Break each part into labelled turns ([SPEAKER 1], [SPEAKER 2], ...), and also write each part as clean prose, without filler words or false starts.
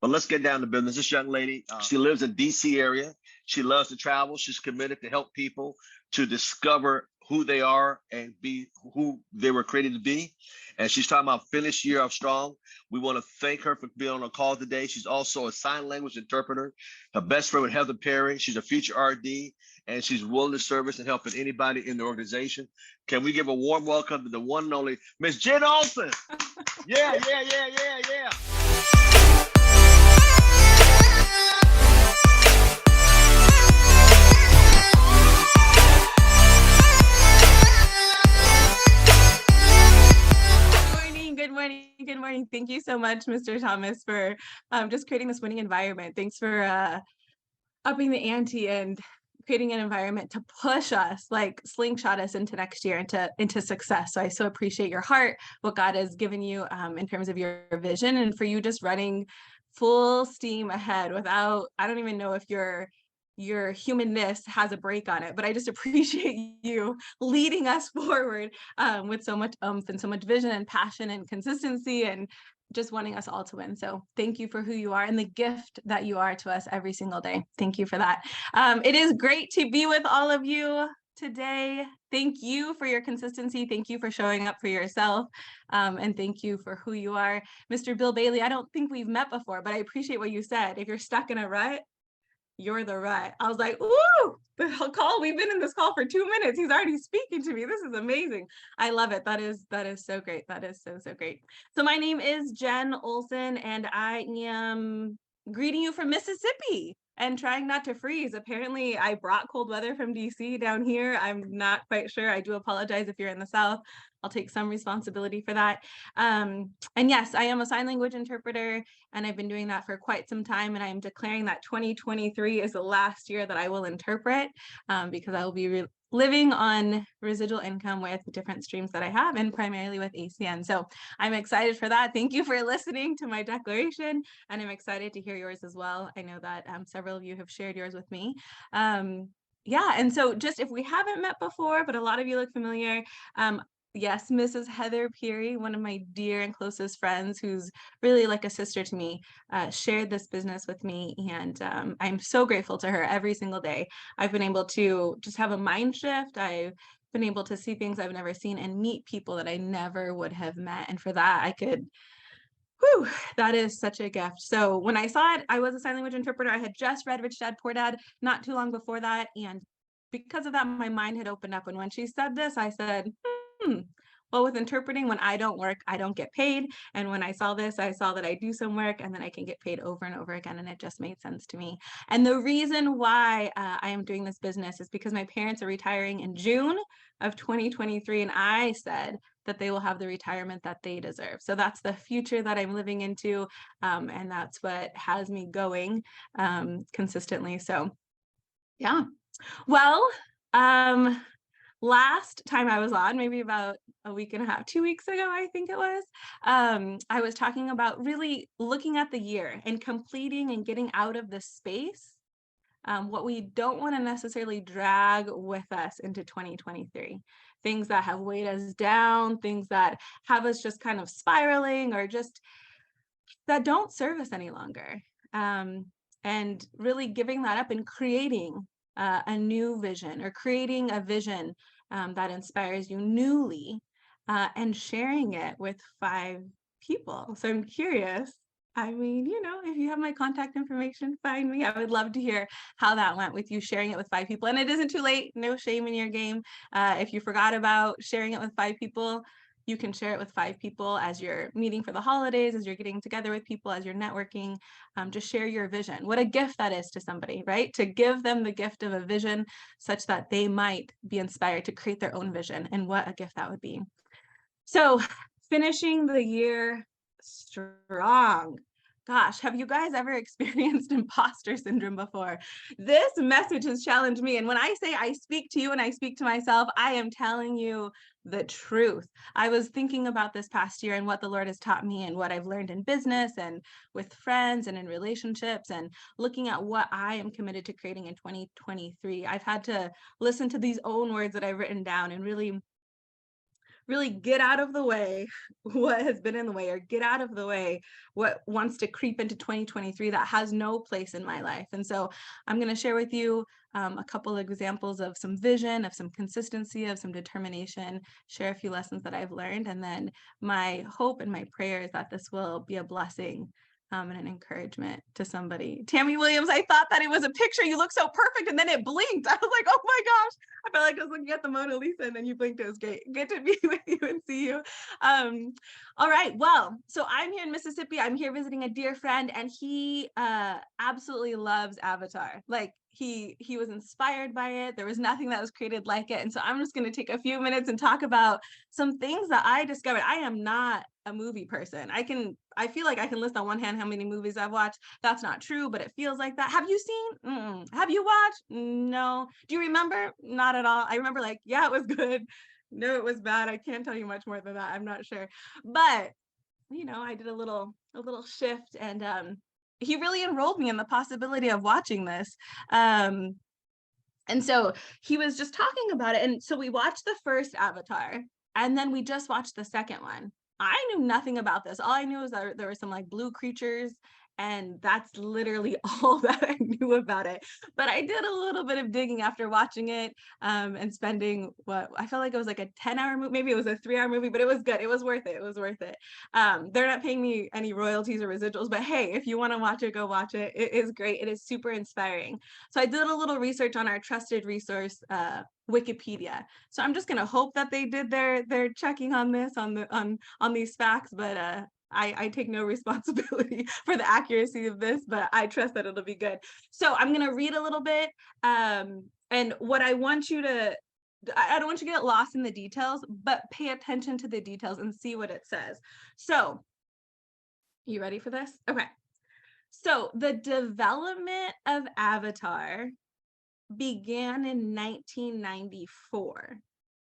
[SPEAKER 1] But let's get down to business. This young lady, she lives in DC area. She loves to travel. She's committed to help people to discover who they are and be who they were created to be. And she's talking about finish year of strong. We want to thank her for being on the call today. She's also a sign language interpreter. Her best friend with Heather Perry. She's a future RD, and she's willing to service and helping anybody in the organization. Can we give a warm welcome to the one and only Miss Jen Olson? Yeah.
[SPEAKER 2] Good morning. Thank you so much, Mr. Thomas, for just creating this winning environment. Thanks for upping the ante and creating an environment to push us, like slingshot us into next year, into success. So I so appreciate your heart, what God has given you in terms of your vision, and for you just running full steam ahead without, I don't even know if your humanness has a break on it, but I just appreciate you leading us forward with so much and so much vision and passion and consistency and just wanting us all to win. So thank you for who you are and the gift that you are to us every single day. Thank you for that. It is great to be with all of you today. Thank you for your consistency. Thank you for showing up for yourself. And thank you for who you are. Mr. Bill Bailey, I don't think we've met before, but I appreciate what you said. If you're stuck in a rut, you're the rut. I was like, ooh, the call. We've been in this call for 2 minutes. He's already speaking to me. This is amazing. I love it. That is so great. That is so great. So my name is Jen Olson, and I am greeting you from Mississippi and trying not to freeze. Apparently, I brought cold weather from DC down here. I'm not quite sure. I do apologize if you're in the South. I'll take some responsibility for that. And yes, I am a sign language interpreter, and I've been doing that for quite some time. And I am declaring that 2023 is the last year that I will interpret because I will be living on residual income with different streams that I have, and primarily with ACN. So I'm excited for that. Thank you for listening to my declaration, and I'm excited to hear yours as well. I know that several of you have shared yours with me. Yeah, and so just if we haven't met before, but a lot of you look familiar, yes, Mrs. Heather Peary, one of my dear and closest friends, who's really like a sister to me, shared this business with me, and I'm so grateful to her every single day. I've been able to just have a mind shift. I've been able to see things I've never seen and meet people that I never would have met, and for that I could, whew, that is such a gift. So when I saw it, I was a sign language interpreter. I had just read Rich Dad Poor Dad not too long before that, and because of that, my mind had opened up. And when she said this, I said, well, with interpreting, when I don't work, I don't get paid. And when I saw this, I saw that I do some work and then I can get paid over and over again. And it just made sense to me. And the reason why I am doing this business is because my parents are retiring in June of 2023. And I said that they will have the retirement that they deserve. So that's the future that I'm living into. And that's what has me going consistently. So yeah. Well, last time I was on, maybe about a week and a half, 2 weeks ago, I think it was, I was talking about really looking at the year and completing and getting out of the space what we don't want to necessarily drag with us into 2023. Things that have weighed us down, things that have us just kind of spiraling or just that don't serve us any longer. And really giving that up and creating a new vision, or creating a vision that inspires you newly, and sharing it with 5 people. So I'm curious, I mean, if you have my contact information, find me. I would love to hear how that went with you sharing it with 5 people. And it isn't too late, no shame in your game. If you forgot about sharing it with 5 people, you can share it with 5 people as you're meeting for the holidays, as you're getting together with people, as you're networking. Just share your vision. What a gift that is to somebody, right? To give them the gift of a vision such that they might be inspired to create their own vision. And what a gift that would be. So finishing the year strong. Gosh, have you guys ever experienced imposter syndrome before? This message has challenged me. And when I say I speak to you and I speak to myself, I am telling you the truth. I was thinking about this past year and what the Lord has taught me and what I've learned in business and with friends and in relationships, and looking at what I am committed to creating in 2023. I've had to listen to these own words that I've written down and really really get out of the way what has been in the way, or get out of the way what wants to creep into 2023 that has no place in my life. And so I'm going to share with you a couple of examples of some vision, of some consistency, of some determination, share a few lessons that I've learned. And then my hope and my prayer is that this will be a blessing and an encouragement to somebody. Tammy Williams, I thought that it was a picture. You look so perfect. And then it blinked. I was like, oh my gosh. I felt like I was looking at the Mona Lisa, and then you blinked. It was great. Good to be with you and see you. All right. Well, so I'm here in Mississippi. I'm here visiting a dear friend, and he absolutely loves Avatar. Like, he was inspired by it. There was nothing that was created like it. And so I'm just going to take a few minutes and talk about some things that I discovered. I am not a movie person. I feel like I can list on one hand how many movies I've watched. That's not true, but it feels like that. Have you seen? Have you watched? No. Do you remember? Not at all. I remember, like, yeah, it was good. No, it was bad. I can't tell you much more than that. I'm not sure. But, I did a little shift, and he really enrolled me in the possibility of watching this. And so he was just talking about it. And so we watched the first Avatar, and then we just watched the second one. I knew nothing about this. All I knew is that there were some like blue creatures, and that's literally all that I knew about it. But I did a little bit of digging after watching it, and spending what I felt like it was like a 10-hour movie. Maybe it was a 3-hour movie, but it was good. It was worth it. It was worth it. They're not paying me any royalties or residuals, but hey, if you want to watch it, go watch it. It is great. It is super inspiring. So I did a little research on our trusted resource, Wikipedia. So I'm just gonna hope that they did their checking on this, on these facts, but I take no responsibility for the accuracy of this, but I trust that it'll be good. So I'm gonna read a little bit, and what I want you to, I don't want you to get lost in the details, but pay attention to the details and see what it says. So, you ready for this? Okay. So the development of Avatar began in 1994.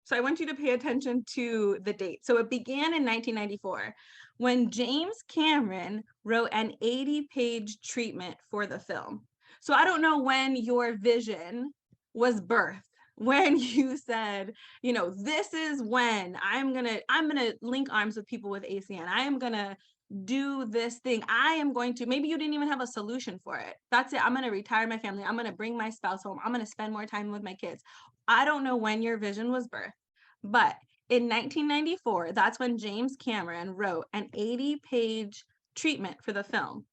[SPEAKER 2] So I want you to pay attention to the date. So it began in 1994 when James Cameron wrote an 80-page treatment for the film. So I don't know when your vision was birthed, when you said, this is when I'm gonna link arms with people with ACN. I am gonna do this thing. I am going to, maybe you didn't even have a solution for it. That's it. I'm going to retire my family. I'm going to bring my spouse home. I'm going to spend more time with my kids. I don't know when your vision was birthed, but in 1994, that's when James Cameron wrote an 80-page treatment for the film.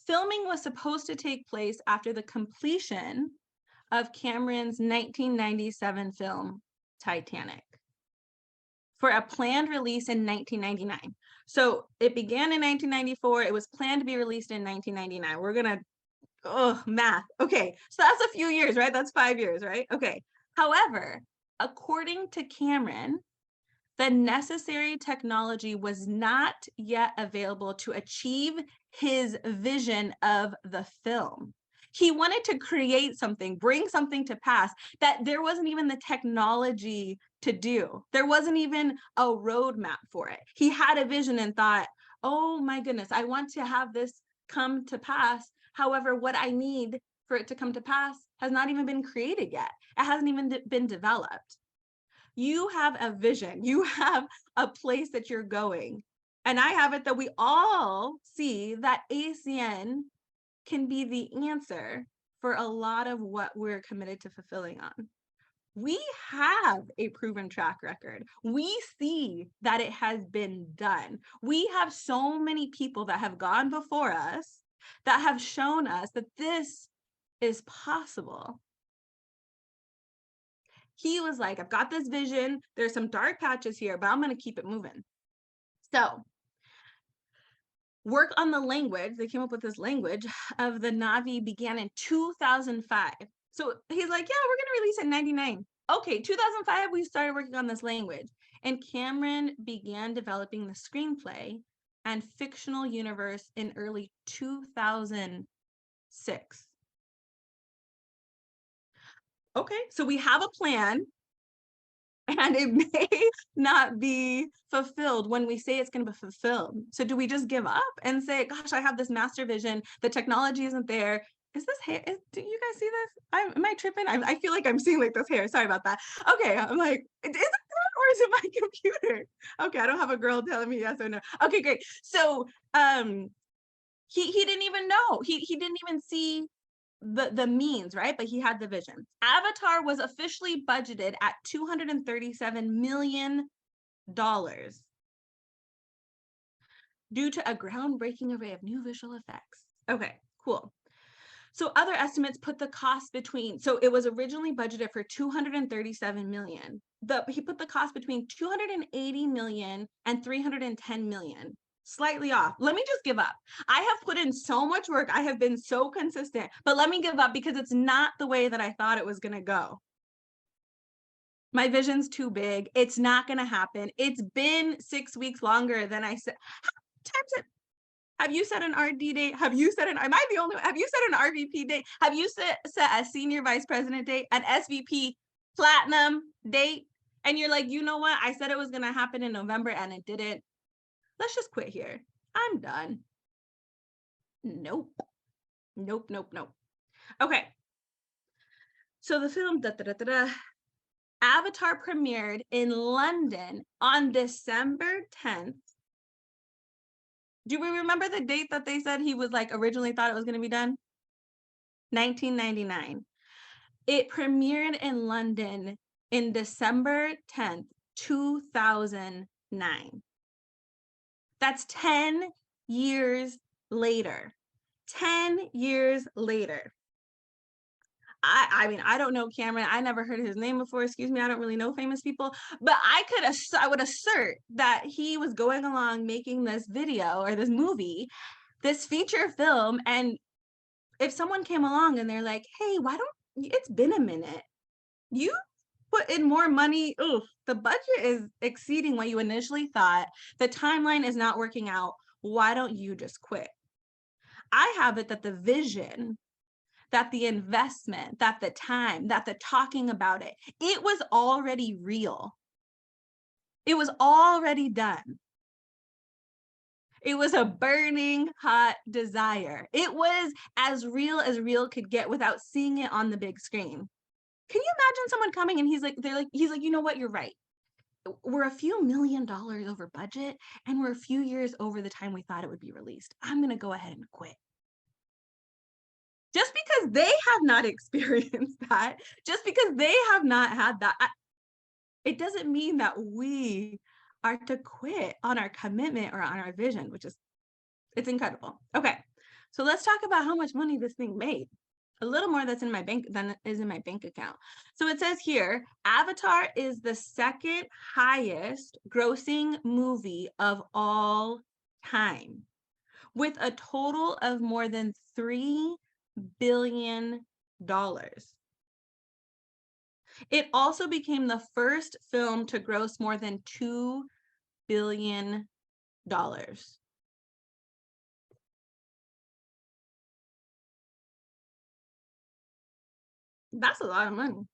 [SPEAKER 2] Filming was supposed to take place after the completion of Cameron's 1997 film, Titanic, for a planned release in 1999. So it began in 1994. It was planned to be released in 1999. We're going to, math. Okay, so that's a few years, right? That's 5 years, right? Okay. However, according to Cameron, the necessary technology was not yet available to achieve his vision of the film. He wanted to create something, bring something to pass that there wasn't even the technology to do. There wasn't even a roadmap for it. He had a vision and thought, oh my goodness, I want to have this come to pass. However, what I need for it to come to pass has not even been created yet. It hasn't even been developed. You have a vision. You have a place that you're going. And I have it that we all see that ACN can be the answer for a lot of what we're committed to fulfilling on. We have a proven track record. We see that it has been done. We have so many people that have gone before us that have shown us that this is possible. He was like, I've got this vision. There's some dark patches here, but I'm going to keep it moving. So work on the language, they came up with this language of the Na'vi began in 2005. So he's like, yeah, we're going to release it in 99. Okay, 2005, we started working on this language. And Cameron began developing the screenplay and fictional universe in early 2006. Okay, so we have a plan, and it may not be fulfilled when we say it's going to be fulfilled. So do we just give up and say, gosh, I have this master vision, the technology isn't there? Is this hair? Do you guys see this? Am I tripping? I feel like I'm seeing like this hair. Sorry about that. Okay, I'm like, is it or is it my computer? Okay, I don't have a girl telling me yes or no. Okay, great. So he didn't even know. He didn't even see the means, right? But he had the vision. Avatar was officially budgeted at $237 million due to a groundbreaking array of new visual effects. Okay, cool. So other estimates put the cost between, so it was originally budgeted for 237 million. He put the cost between 280 million and 310 million. Slightly off. Let me just give up. I have put in so much work. I have been so consistent, but let me give up because it's not the way that I thought it was going to go. My vision's too big. It's not going to happen. It's been 6 weeks longer than I said. How many times have you set an RD date? Have you set an, am I the only one? Have you set an RVP date? Have you set a senior vice president date, an SVP platinum date? And you're like, you know what? I said it was going to happen in November and it didn't. Let's just quit here. I'm done. Nope. Nope, nope, nope. Okay. So the film, Avatar premiered in London on December 10th. Do we remember the date that they said he was like originally thought it was going to be done? 1999. It premiered in London in December 10th, 2009. That's 10 years later. 10 years later. I mean, I don't know Cameron. I never heard his name before. Excuse me. I don't really know famous people, but I would assert that he was going along making this video or this movie, this feature film. And if someone came along and they're like, hey, it's been a minute. You put in more money. Oof, the budget is exceeding what you initially thought. The timeline is not working out. Why don't you just quit? I have it that the vision, that the investment, that the time, that the talking about it, it was already real. It was already done. It was a burning hot desire. It was as real could get without seeing it on the big screen. Can you imagine someone coming and he's like, you know what, you're right. We're a few $1 million over budget and we're a few years over the time we thought it would be released. I'm going to go ahead and quit. Just because they have not experienced that, just because they have not had that, it doesn't mean that we are to quit on our commitment or on our vision, it's incredible. Okay, so let's talk about how much money this thing made. A little more that's in my bank than is in my bank account. So it says here, Avatar is the second highest grossing movie of all time, with a total of more than $3 billion. It also became the first film to gross more than $2 billion. That's a lot of money.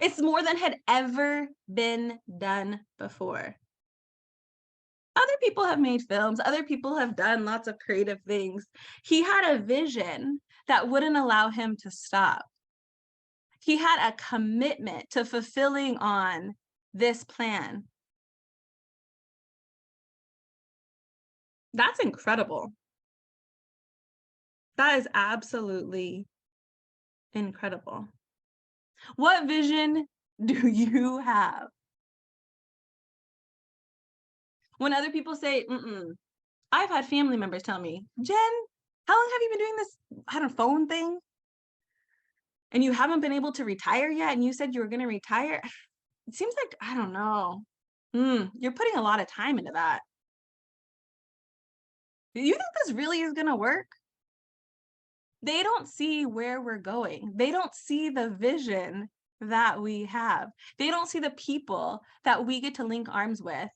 [SPEAKER 2] It's more than had ever been done before. Other people have made films. Other people have done lots of creative things. He had a vision that wouldn't allow him to stop. He had a commitment to fulfilling on this plan. That's incredible. That is absolutely incredible. What vision do you have? When other people say, I've had family members tell me, Jen, how long have you been doing this phone thing? And you haven't been able to retire yet? And you said you were going to retire? It seems like, I don't know. You're putting a lot of time into that. Do you think this really is going to work? They don't see where we're going. They don't see the vision that we have. They don't see the people that we get to link arms with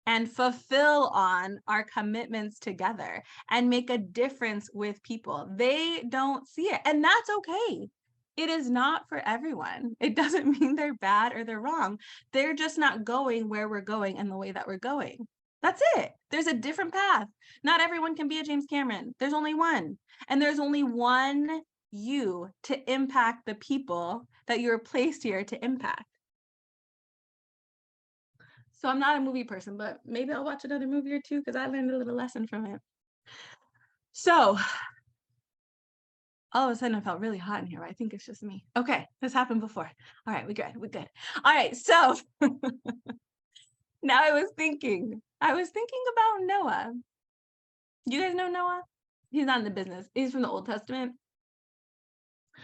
[SPEAKER 2] and fulfill on our commitments together and make a difference with people. They don't see it. And that's okay. It is not for everyone. It doesn't mean they're bad or they're wrong. They're just not going where we're going and the way that we're going. That's it. There's a different path. Not everyone can be a James Cameron. There's only one. And there's only one you to impact the people that you're placed here to impact. So I'm not a movie person, but maybe I'll watch another movie or two because I learned a little lesson from it. So all of a sudden I felt really hot in here, but I think it's just me. Okay, this happened before. All right, we're good. All right, so now I was thinking about Noah. You guys know Noah? He's not in the business. He's from the Old Testament.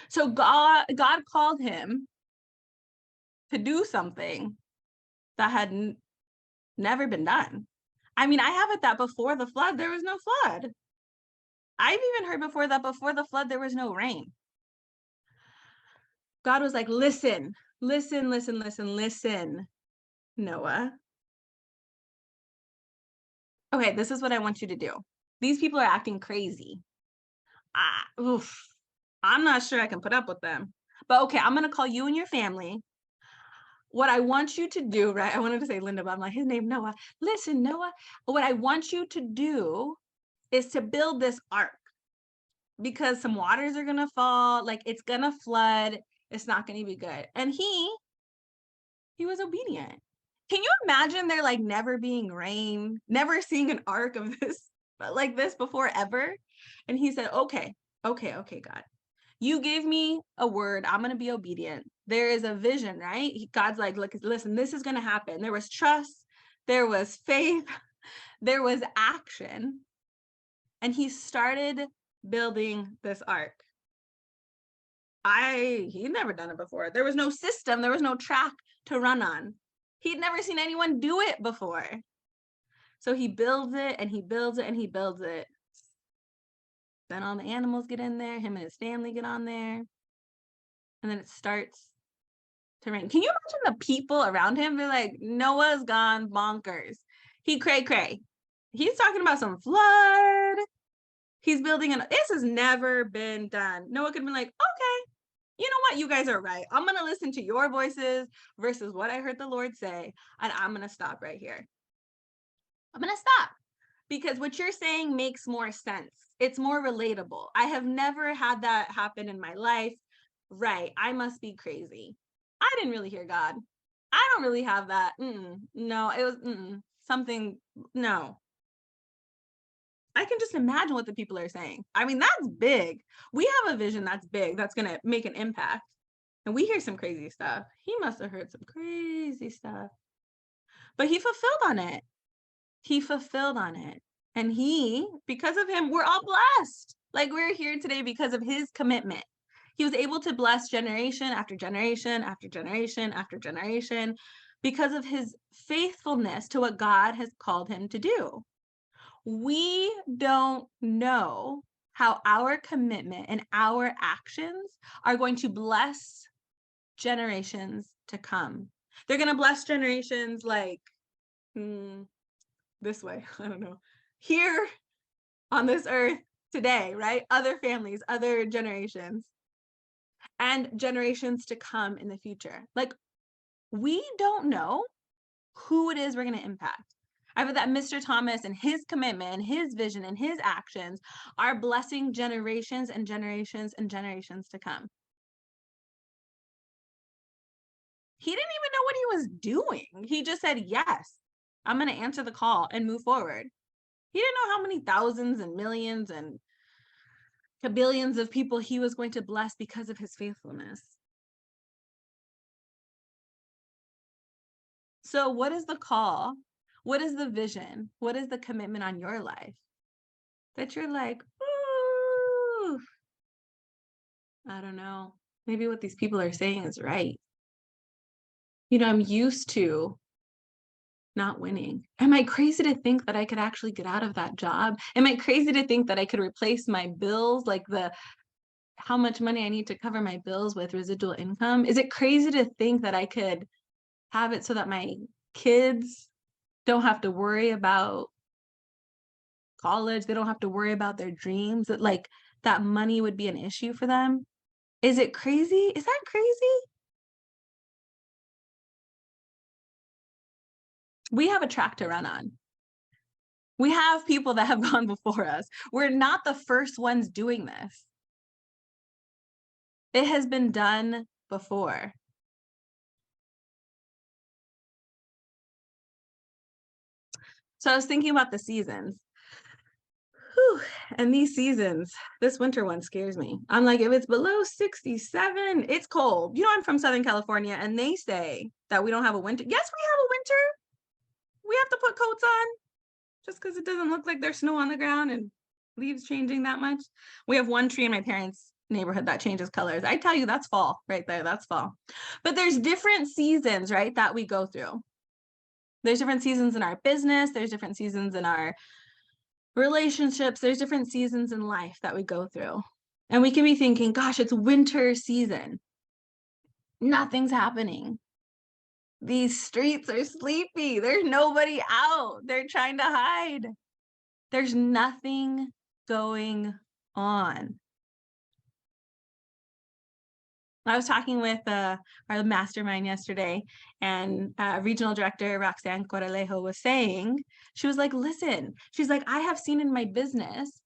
[SPEAKER 2] So God called him to do something that had never been done. I mean, I have it that before the flood, there was no flood. I've even heard before that before the flood, there was no rain. God was like, listen, Noah. Okay, this is what I want you to do. These people are acting crazy. I'm not sure I can put up with them. But okay, I'm going to call you and your family. What I want you to do, right? I wanted to say Linda, but I'm like, his name Noah. Listen, Noah, what I want you to do is to build this ark because some waters are going to fall, like it's going to flood. It's not going to be good. And he was obedient. Can you imagine there like never being rain, never seeing an ark of this like this before ever? And he said, okay, God. You gave me a word. I'm going to be obedient. There is a vision, right? God's like, look, listen, this is going to happen. There was trust. There was faith. There was action. And he started building this ark. He'd never done it before. There was no system. There was no track to run on. He'd never seen anyone do it before. So he builds it and he builds it and he builds it. Then all the animals get in there. Him and his family get on there. And then it starts to rain. Can you imagine the people around him? They're like, Noah's gone bonkers. He cray. He's talking about some flood. He's building this has never been done. Noah could have been like, okay, you know what? You guys are right. I'm going to listen to your voices versus what I heard the Lord say. And I'm going to stop right here. I'm going to stop because what you're saying makes more sense. It's more relatable. I have never had that happen in my life. Right. I must be crazy. I didn't really hear God. I don't really have that. No, it was something. No. I can just imagine what the people are saying. I mean, that's big. We have a vision that's big, that's going to make an impact. And we hear some crazy stuff. He must have heard some crazy stuff. But he fulfilled on it. And because of him, we're all blessed. Like we're here today because of his commitment. He was able to bless generation after generation after generation after generation because of his faithfulness to what God has called him to do. We don't know how our commitment and our actions are going to bless generations to come. They're going to bless generations like this way. I don't know. Here on this earth today, right? Other families, other generations, and generations to come in the future. Like, we don't know who it is we're going to impact. I bet that Mr. Thomas and his commitment and his vision and his actions are blessing generations and generations and generations to come. He didn't even know what he was doing. He just said, yes, I'm going to answer the call and move forward. He didn't know how many thousands and millions and billions of people he was going to bless because of his faithfulness. So what is the call? What is the vision? What is the commitment on your life that you're like, ooh, I don't know. Maybe what these people are saying is right. You know, I'm used to not winning. Am I crazy to think that I could actually get out of that job? Am I crazy to think that I could replace my bills, like how much money I need to cover my bills with residual income? Is it crazy to think that I could have it so that my kids don't have to worry about college? They don't have to worry about their dreams, that like that money would be an issue for them? Is it crazy? Is that crazy? We have a track to run on. We have people that have gone before us. We're not the first ones doing this. It has been done before. So I was thinking about the seasons. Whew. And these seasons, this winter one scares me. I'm like, if it's below 67, it's cold. You know, I'm from Southern California, and they say that we don't have a winter. Yes, we have a winter. We have to put coats on just because it doesn't look like there's snow on the ground and leaves changing that much. We have one tree in my parents' neighborhood that changes colors. I tell you, that's fall right there. That's fall. But there's different seasons, right, that we go through. There's different seasons in our business. There's different seasons in our relationships. There's different seasons in life that we go through. And we can be thinking, gosh, it's winter season. Nothing's happening. These streets are sleepy. There's nobody out. They're trying to hide. There's nothing going on. I was talking with our mastermind yesterday, and regional director Roxanne Coralejo was saying, she was like, listen, she's like, I have seen in my business,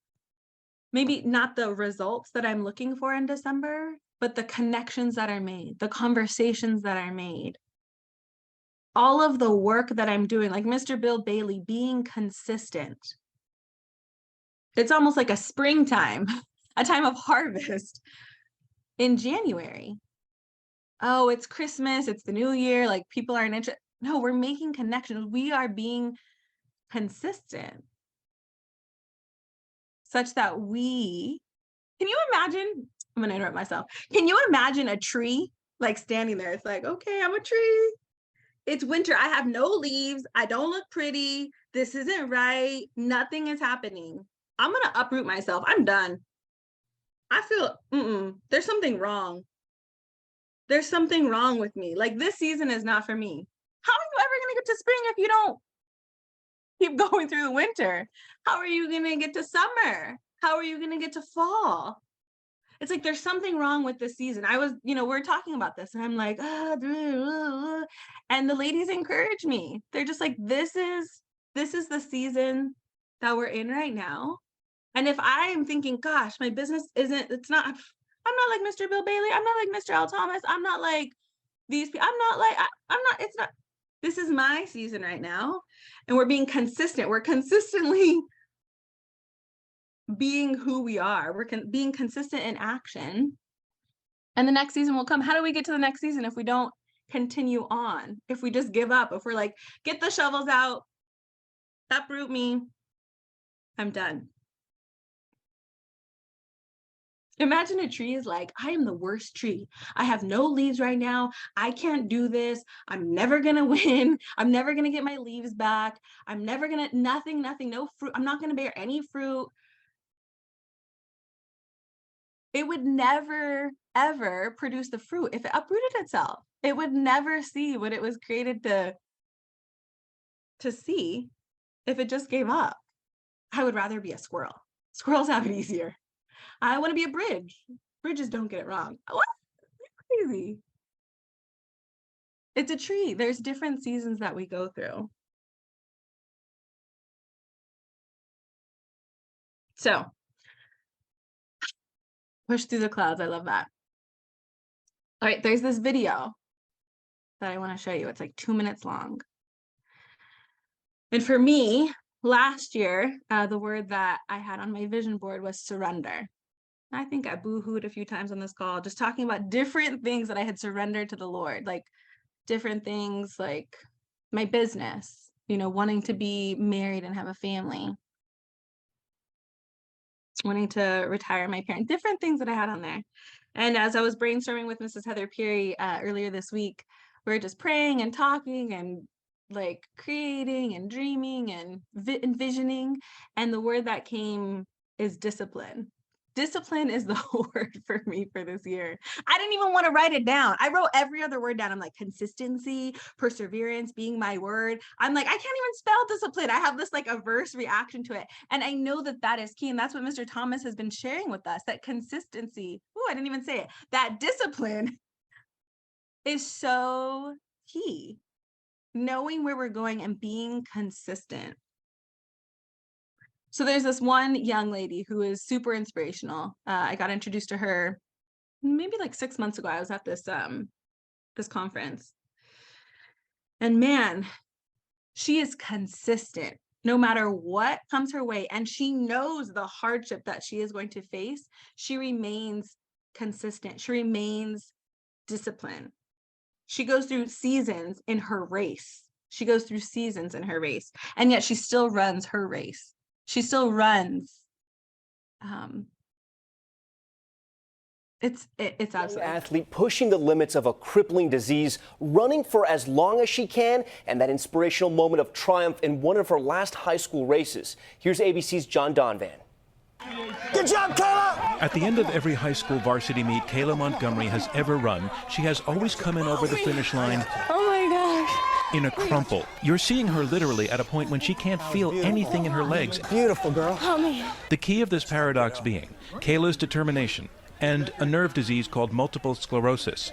[SPEAKER 2] maybe not the results that I'm looking for in December, but the connections that are made, the conversations that are made, all of the work that I'm doing, like Mr. Bill Bailey, being consistent. It's almost like a springtime, a time of harvest in January. Oh, it's Christmas, it's the new year, like people aren't interested. No, we're making connections. We are being consistent such that can you imagine? I'm going to interrupt myself. Can you imagine a tree like standing there? It's like, okay, I'm a tree. It's winter. I have no leaves. I don't look pretty. This isn't right. Nothing is happening. I'm going to uproot myself. I'm done. I feel, there's something wrong. There's something wrong with me. Like, this season is not for me. How are you ever going to get to spring if you don't keep going through the winter? How are you going to get to summer? How are you going to get to fall? It's like there's something wrong with this season. I was, we're talking about this, and I'm like, and the ladies encourage me. They're just like, this is the season that we're in right now. And if I'm thinking, gosh, my business I'm not like Mr. Bill Bailey. I'm not like Mr. L. Thomas. I'm not like these people. This is my season right now. And we're being consistent. We're consistently being who we are. We're being consistent in action. And the next season will come. How do we get to the next season if we don't continue on? If we just give up, if we're like, get the shovels out, uproot me, I'm done. Imagine a tree is like, I am the worst tree. I have no leaves right now. I can't do this. I'm never going to win. I'm never going to get my leaves back. I'm never going to, nothing, no fruit. I'm not going to bear any fruit. It would never, ever produce the fruit if it uprooted itself. It would never see what it was created to see if it just gave up. I would rather be a squirrel. Squirrels have it easier. I want to be a bridge. Bridges don't get it wrong. What? Crazy. It's a tree. There's different seasons that we go through. So, push through the clouds. I love that. All right, there's this video that I want to show you. It's like 2 minutes long. And for me, last year, the word that I had on my vision board was surrender. I think I boo-hooed a few times on this call, just talking about different things that I had surrendered to the Lord, like different things like my business, wanting to be married and have a family, wanting to retire my parents, different things that I had on there. And as I was brainstorming with Mrs. Heather Peary earlier this week, we were just praying and talking and like creating and dreaming and envisioning. And the word that came is discipline. Discipline is the word for me for this year. I didn't even want to write it down. I wrote every other word down. I'm like, consistency, perseverance, being my word. I'm like, I can't even spell discipline. I have this like averse reaction to it. And I know that that is key. And that's what Mr. Thomas has been sharing with us, that consistency. Oh, I didn't even say it. That discipline is so key. Knowing where we're going and being consistent. So there's this one young lady who is super inspirational. I got introduced to her maybe like 6 months ago. I was at this conference. And man, she is consistent. no matter what comes her way, and she knows the hardship that she is going to face, she remains consistent. She remains disciplined. She goes through seasons in her race. She goes through seasons in her race, and yet she still runs her race. She still runs. It's absolutely
[SPEAKER 3] athlete pushing the limits of a crippling disease, running for as long as she can, and that inspirational moment of triumph in one of her last high school races. Here's ABC's John Donvan.
[SPEAKER 4] Good job, Kayla!
[SPEAKER 5] At the end of every high school varsity meet Kayla Montgomery has ever run, she has always come in over the finish line in a crumple. You're seeing her literally at a point when she can't feel anything in her legs.
[SPEAKER 4] Beautiful, girl.
[SPEAKER 6] Oh, man.
[SPEAKER 5] The key of this paradox being Kayla's determination and a nerve disease called multiple sclerosis.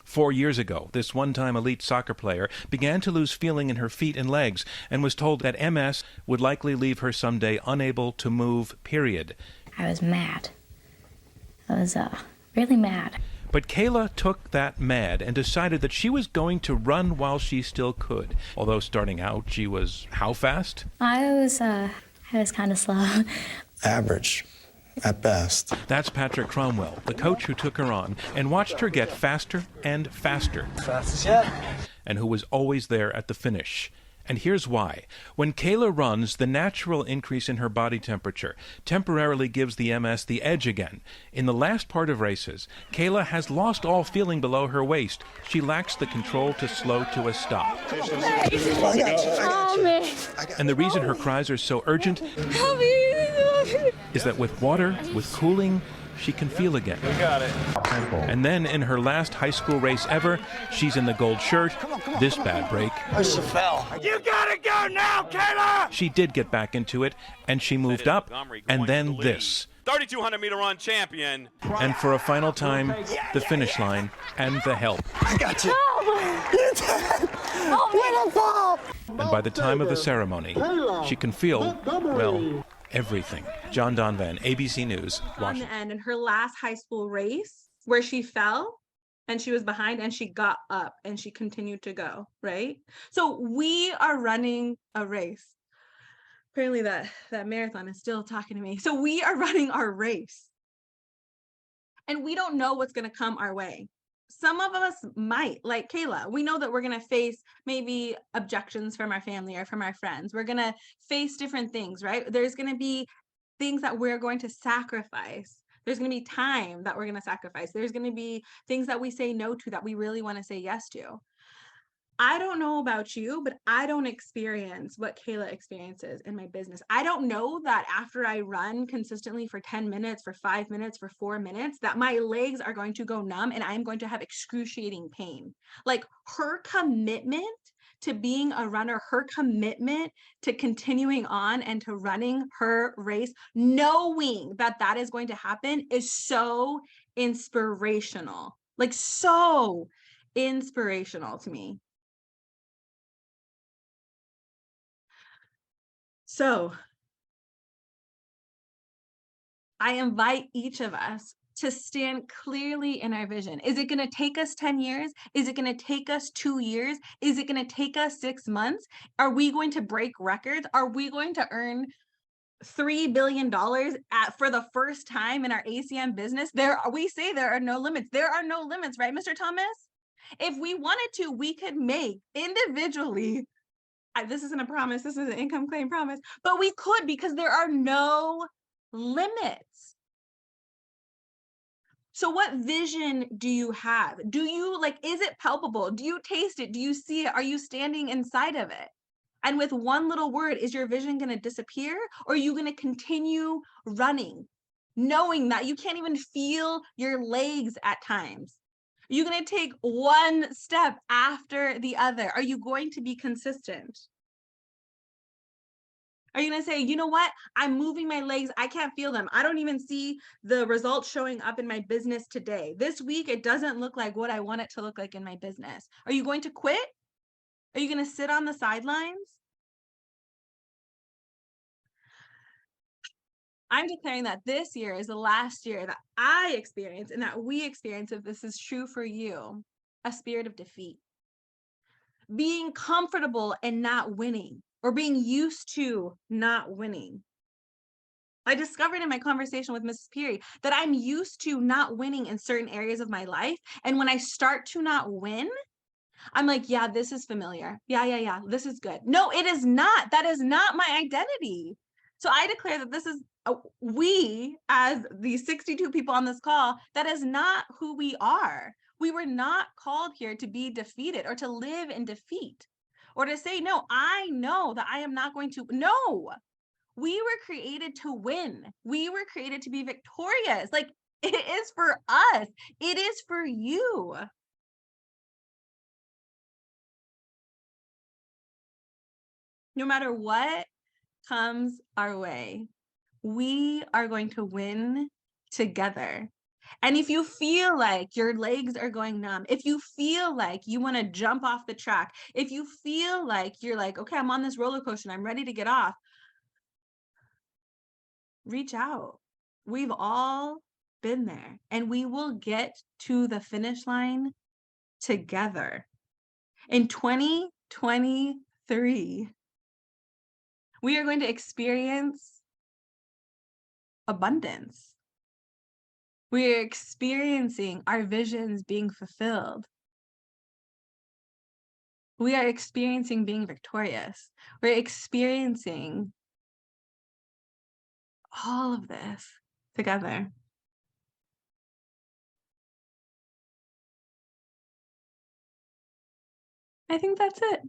[SPEAKER 5] 4 years ago, this one-time elite soccer player began to lose feeling in her feet and legs and was told that MS would likely leave her someday unable to move, period.
[SPEAKER 6] I was mad. I was really mad.
[SPEAKER 5] But Kayla took that mad and decided that she was going to run while she still could. Although starting out, she was how fast?
[SPEAKER 6] I was kind of slow.
[SPEAKER 4] Average, at best.
[SPEAKER 5] That's Patrick Cromwell, the coach who took her on and watched her get faster and faster.
[SPEAKER 4] Fastest yet.
[SPEAKER 5] And who was always there at the finish. And here's why. When Kayla runs, the natural increase in her body temperature temporarily gives the MS the edge again. In the last part of races, Kayla has lost all feeling below her waist. She lacks the control to slow to a stop.
[SPEAKER 6] Oh, man.
[SPEAKER 5] And the reason her cries are so urgent
[SPEAKER 6] Help me.
[SPEAKER 5] is that with water, with cooling, she can feel again.
[SPEAKER 4] We got it.
[SPEAKER 5] And then in her last high school race ever, she's in the gold shirt. This bad break.
[SPEAKER 4] Oh, she fell. You gotta go now, Kayla!
[SPEAKER 5] She did get back into it, and she moved up, and then this.
[SPEAKER 7] 3,200 meter run champion.
[SPEAKER 5] And for a final time, the finish line and the help.
[SPEAKER 4] I got you. You did. Beautiful.
[SPEAKER 5] And by the time of the ceremony, she can feel, well, everything. John Donvan, ABC News,
[SPEAKER 2] on
[SPEAKER 5] Washington.
[SPEAKER 2] the end in her last high school race where she fell and she was behind and she got up and she continued to go, right? So we are running a race. Apparently that marathon is still talking to me. So we are running our race. And we don't know what's going to come our way. Some of us might, like Kayla, we know that we're going to face maybe objections from our family or from our friends. We're going to face different things, right? There's going to be things that we're going to sacrifice. There's going to be time that we're going to sacrifice. There's going to be things that we say no to that we really want to say yes to. I don't know about you, but I don't experience what Kayla experiences in my business. I don't know that after I run consistently for 10 minutes, for 5 minutes, for 4 minutes, that my legs are going to go numb and I'm going to have excruciating pain. Like her commitment to being a runner, her commitment to continuing on and to running her race, knowing that that is going to happen is so inspirational, like so inspirational to me. So I invite each of us to stand clearly in our vision. Is it going to take us 10 years? Is it going to take us 2 years? Is it going to take us 6 months? Are we going to break records? Are we going to earn $3 billion for the first time in our ACM business? We say there are no limits. There are no limits, right, Mr. Thomas? If we wanted to, we could make individually, this isn't a promise, this is an income claim promise, but we could because there are no limits. So what vision do you have? Do you is it palpable? Do you taste it? Do you see it? Are you standing inside of it? And with one little word, is your vision going to disappear? Or are you going to continue running, knowing that you can't even feel your legs at times? Are you going to take one step after the other? Are you going to be consistent? Are you going to say, you know what? I'm moving my legs. I can't feel them. I don't even see the results showing up in my business today. This week, it doesn't look like what I want it to look like in my business. Are you going to quit? Are you going to sit on the sidelines? I'm declaring that this year is the last year that I experience and that we experience, if this is true for you, a spirit of defeat. Being comfortable and not winning, or being used to not winning. I discovered in my conversation with Mrs. Peary that I'm used to not winning in certain areas of my life. And when I start to not win, I'm like, yeah, this is familiar. Yeah. This is good. No, it is not. That is not my identity. So I declare that this is we, as the 62 people on this call, that is not who we are. We were not called here to be defeated or to live in defeat or to say, no, I know that I am not going to. No, we were created to win. We were created to be victorious. Like, it is for us. It is for you. No matter what comes our way, we are going to win together. And if you feel like your legs are going numb, if you feel like you want to jump off the track, if you feel like you're like, okay, I'm on this roller coaster and I'm ready to get off, reach out. We've all been there, and we will get to the finish line together. In 2023, we are going to experience abundance. We are experiencing our visions being fulfilled. We are experiencing being victorious. We're experiencing all of this together. I think that's it.